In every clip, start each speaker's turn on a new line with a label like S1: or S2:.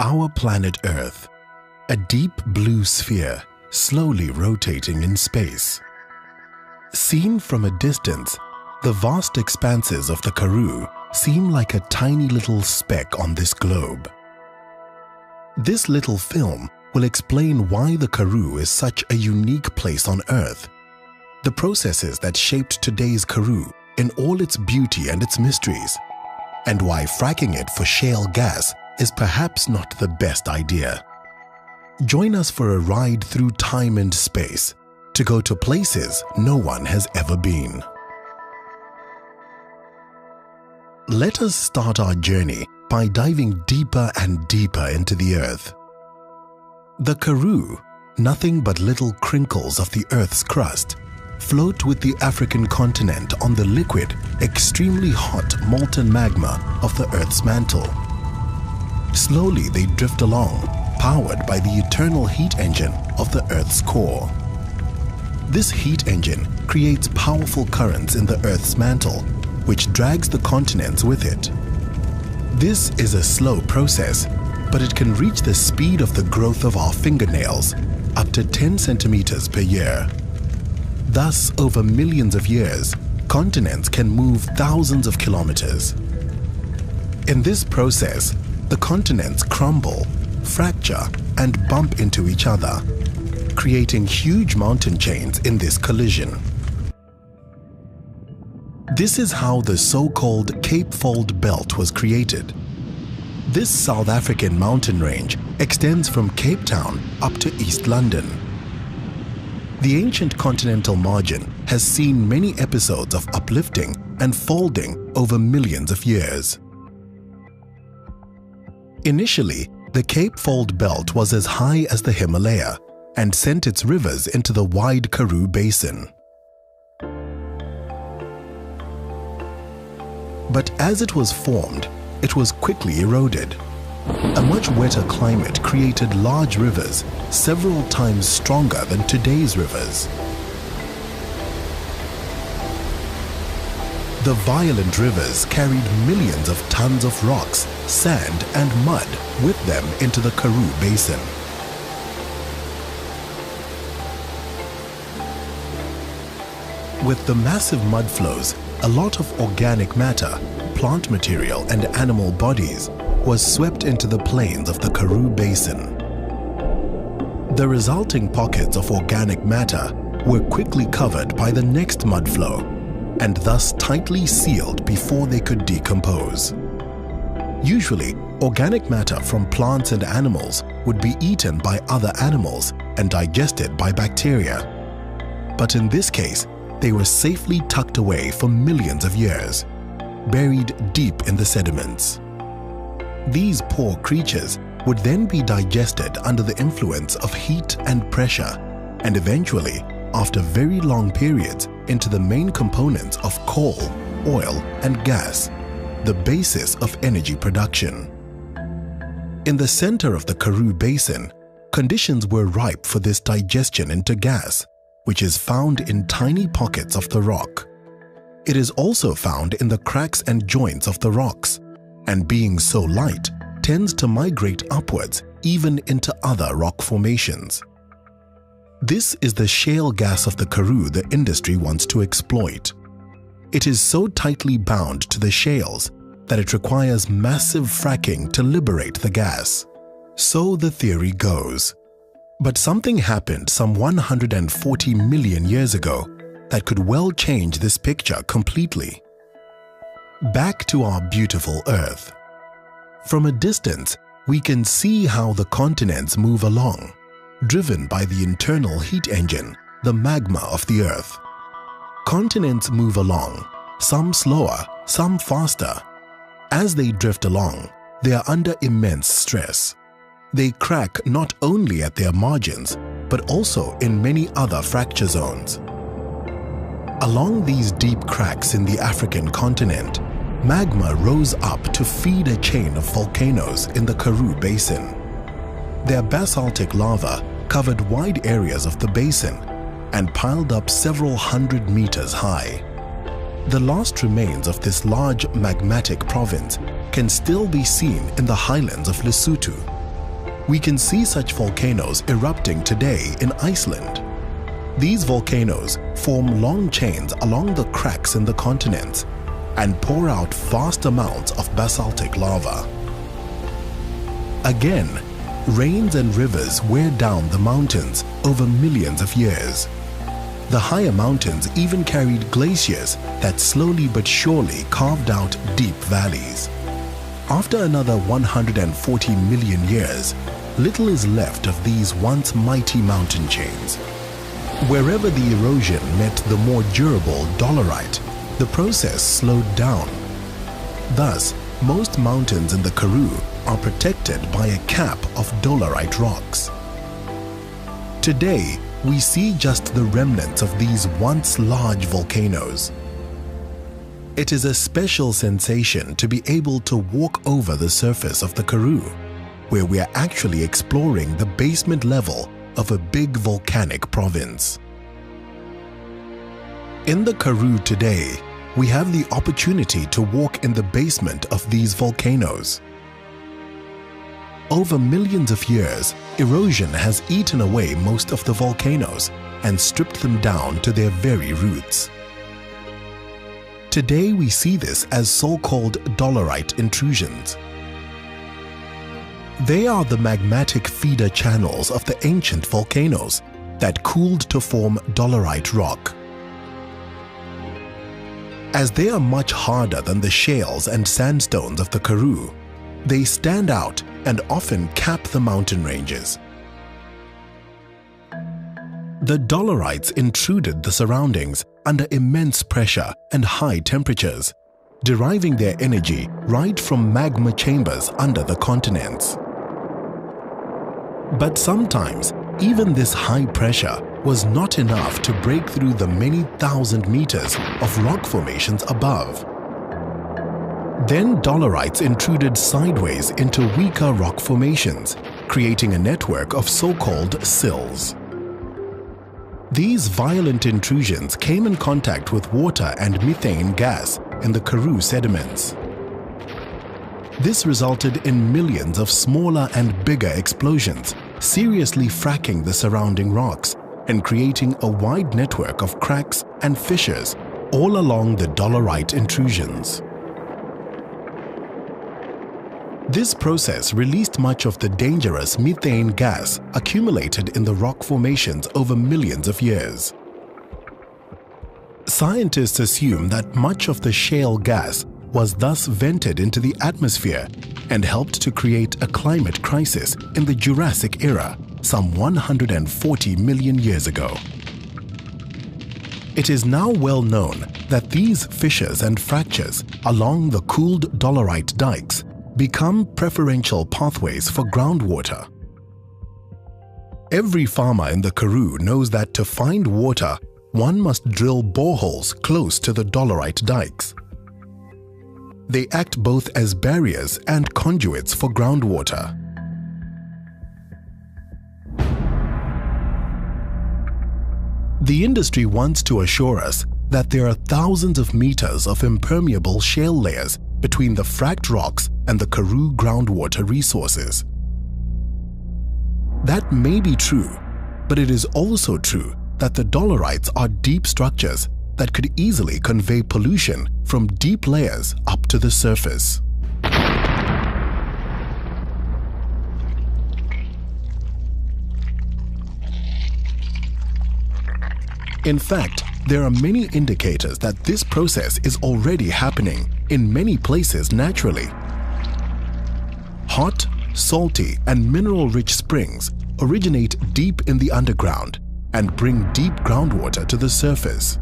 S1: Our planet Earth, a deep blue sphere slowly rotating in space. Seen from a distance, the vast expanses of the Karoo seem like a tiny little speck on this globe. This little film will explain why the Karoo is such a unique place on Earth, the processes that shaped today's Karoo in all its beauty and its mysteries, and why fracking it for shale gas is perhaps not the best idea. Join us for a ride through time and space to go to places no one has ever been. Let us start our journey by diving deeper and deeper into the Earth. The Karoo, nothing but little crinkles of the Earth's crust, float with the African continent on the liquid, extremely hot molten magma of the Earth's mantle. Slowly they drift along, powered by the eternal heat engine of the Earth's core. This heat engine creates powerful currents in the Earth's mantle, which drags the continents with it. This is a slow process, but it can reach the speed of the growth of our fingernails, up to 10 centimeters per year. Thus, over millions of years, continents can move thousands of kilometers. In this process, the continents crumble, fracture, and bump into each other, creating huge mountain chains in this collision. This is how the so-called Cape Fold Belt was created. This South African mountain range extends from Cape Town up to East London. The ancient continental margin has seen many episodes of uplifting and folding over millions of years. Initially, the Cape Fold Belt was as high as the Himalaya and sent its rivers into the wide Karoo Basin. But as it was formed, it was quickly eroded. A much wetter climate created large rivers several times stronger than today's rivers. The violent rivers carried millions of tons of rocks, sand, and mud with them into the Karoo Basin. With the massive mud flows, a lot of organic matter, plant material, and animal bodies was swept into the plains of the Karoo Basin. The resulting pockets of organic matter were quickly covered by the next mud flow, and thus tightly sealed before they could decompose. Usually, organic matter from plants and animals would be eaten by other animals and digested by bacteria. But in this case, they were safely tucked away for millions of years, buried deep in the sediments. These poor creatures would then be digested under the influence of heat and pressure, and eventually, after very long periods, into the main components of coal, oil, and gas, the basis of energy production. In the center of the Karoo Basin, conditions were ripe for this digestion into gas, which is found in tiny pockets of the rock. It is also found in the cracks and joints of the rocks, and being so light, tends to migrate upwards even into other rock formations. This is the shale gas of the Karoo the industry wants to exploit. It is so tightly bound to the shales that it requires massive fracking to liberate the gas. So the theory goes. But something happened some 140 million years ago that could well change this picture completely. Back to our beautiful Earth. From a distance, we can see how the continents move along, driven by the internal heat engine, the magma of the Earth. Continents move along, some slower, some faster. As they drift along, they are under immense stress. They crack not only at their margins, but also in many other fracture zones. Along these deep cracks in the African continent, magma rose up to feed a chain of volcanoes in the Karoo Basin. Their basaltic lava covered wide areas of the basin and piled up several hundred meters high. The last remains of this large magmatic province can still be seen in the highlands of Lesotho. We can see such volcanoes erupting today in Iceland. These volcanoes form long chains along the cracks in the continents and pour out vast amounts of basaltic lava. Again, rains and rivers wear down the mountains over millions of years. The higher mountains even carried glaciers that slowly but surely carved out deep valleys. After another 140 million years, little is left of these once mighty mountain chains. Wherever the erosion met the more durable dolerite, the process slowed down. Thus, most mountains in the Karoo are protected by a cap of dolerite rocks. Today, we see just the remnants of these once large volcanoes. It is a special sensation to be able to walk over the surface of the Karoo, where we are actually exploring the basement level of a big volcanic province. In the Karoo today, we have the opportunity to walk in the basement of these volcanoes. Over millions of years, erosion has eaten away most of the volcanoes and stripped them down to their very roots. Today we see this as so-called dolerite intrusions. They are the magmatic feeder channels of the ancient volcanoes that cooled to form dolerite rock. As they are much harder than the shales and sandstones of the Karoo, they stand out and often cap the mountain ranges. The dolerites intruded the surroundings under immense pressure and high temperatures, deriving their energy right from magma chambers under the continents. But sometimes, even this high pressure was not enough to break through the many thousand meters of rock formations above. Then dolerites intruded sideways into weaker rock formations, creating a network of so-called sills. These violent intrusions came in contact with water and methane gas in the Karoo sediments. This resulted in millions of smaller and bigger explosions, seriously fracking the surrounding rocks and creating a wide network of cracks and fissures all along the dolerite intrusions. This process released much of the dangerous methane gas accumulated in the rock formations over millions of years. Scientists assume that much of the shale gas was thus vented into the atmosphere and helped to create a climate crisis in the Jurassic era, some 140 million years ago. It is now well known that these fissures and fractures along the cooled dolerite dikes become preferential pathways for groundwater. Every farmer in the Karoo knows that to find water, one must drill boreholes close to the dolerite dikes. They act both as barriers and conduits for groundwater. The industry wants to assure us that there are thousands of meters of impermeable shale layers between the fracked rocks and the Karoo groundwater resources. That may be true, but it is also true that the dolerites are deep structures that could easily convey pollution from deep layers up to the surface. In fact, there are many indicators that this process is already happening in many places naturally. Hot, salty, and mineral-rich springs originate deep in the underground and bring deep groundwater to the surface.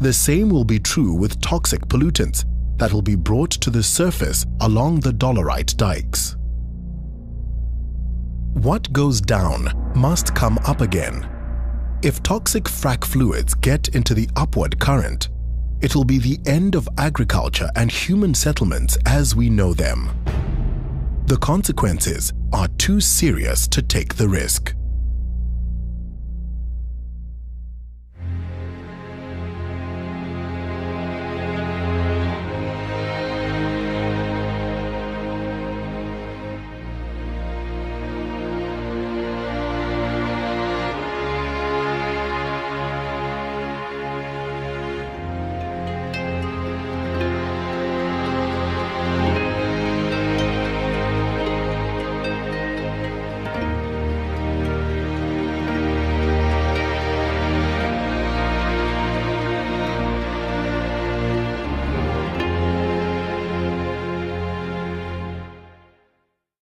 S1: The same will be true with toxic pollutants that will be brought to the surface along the dolerite dikes. What goes down must come up again. If toxic frack fluids get into the upward current, it will be the end of agriculture and human settlements as we know them. The consequences are too serious to take the risk.